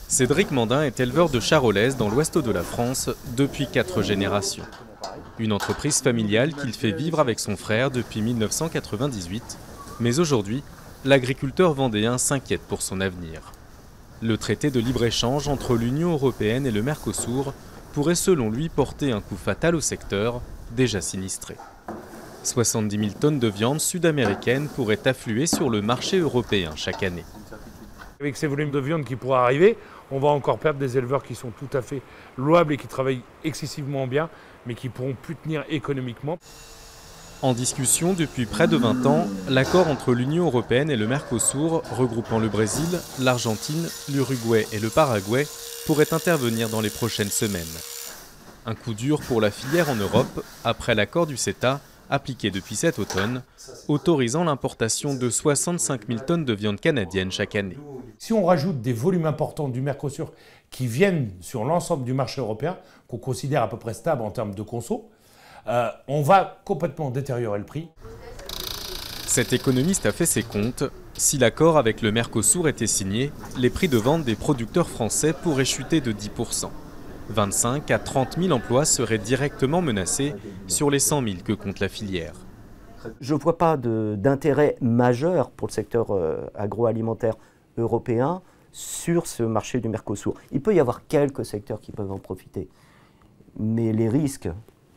Cédric Mandin est éleveur de charolaises dans l'ouest de la France depuis 4 générations. Une entreprise familiale qu'il fait vivre avec son frère depuis 1998. Mais aujourd'hui, l'agriculteur vendéen s'inquiète pour son avenir. Le traité de libre-échange entre l'Union européenne et le Mercosur pourrait selon lui porter un coup fatal au secteur, déjà sinistré. 70 000 tonnes de viande sud-américaine pourraient affluer sur le marché européen chaque année. Avec ces volumes de viande qui pourraient arriver, on va encore perdre des éleveurs qui sont tout à fait louables et qui travaillent excessivement bien, mais qui ne pourront plus tenir économiquement. En discussion depuis près de 20 ans, l'accord entre l'Union européenne et le Mercosur, regroupant le Brésil, l'Argentine, l'Uruguay et le Paraguay, pourrait intervenir dans les prochaines semaines. Un coup dur pour la filière en Europe, après l'accord du CETA, appliqué depuis cet automne, autorisant l'importation de 65 000 tonnes de viande canadienne chaque année. Si on rajoute des volumes importants du Mercosur qui viennent sur l'ensemble du marché européen, qu'on considère à peu près stable en termes de conso, on va complètement détériorer le prix. Cet économiste a fait ses comptes. Si l'accord avec le Mercosur était signé, les prix de vente des producteurs français pourraient chuter de 10%. 25 à 30 000 emplois seraient directement menacés sur les 100 000 que compte la filière. Je ne vois pas d'intérêt majeur pour le secteur agroalimentaire européen sur ce marché du Mercosur. Il peut y avoir quelques secteurs qui peuvent en profiter, mais les risques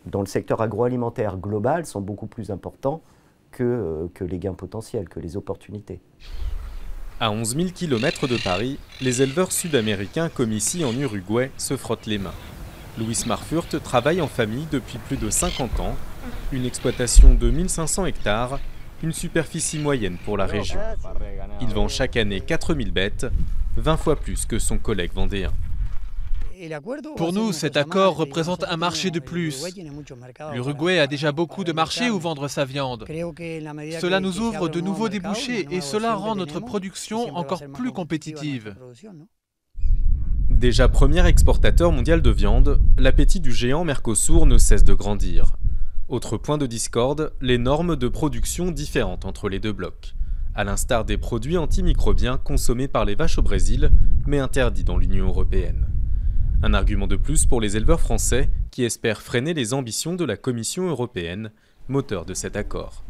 dans le secteur agroalimentaire global sont beaucoup plus importants que les gains potentiels, que les opportunités. À 11 000 km de Paris, les éleveurs sud-américains comme ici en Uruguay se frottent les mains. Louis Marfurt travaille en famille depuis plus de 50 ans, une exploitation de 1500 hectares, une superficie moyenne pour la région. Il vend chaque année 4000 bêtes, 20 fois plus que son collègue vendéen. Pour nous, cet accord représente un marché de plus. L'Uruguay a déjà beaucoup de marchés où vendre sa viande. Cela nous ouvre de nouveaux débouchés et cela rend notre production encore plus compétitive. Déjà premier exportateur mondial de viande, l'appétit du géant Mercosur ne cesse de grandir. Autre point de discorde, les normes de production différentes entre les deux blocs, à l'instar des produits antimicrobiens consommés par les vaches au Brésil, mais interdits dans l'Union européenne. Un argument de plus pour les éleveurs français qui espèrent freiner les ambitions de la Commission européenne, moteur de cet accord.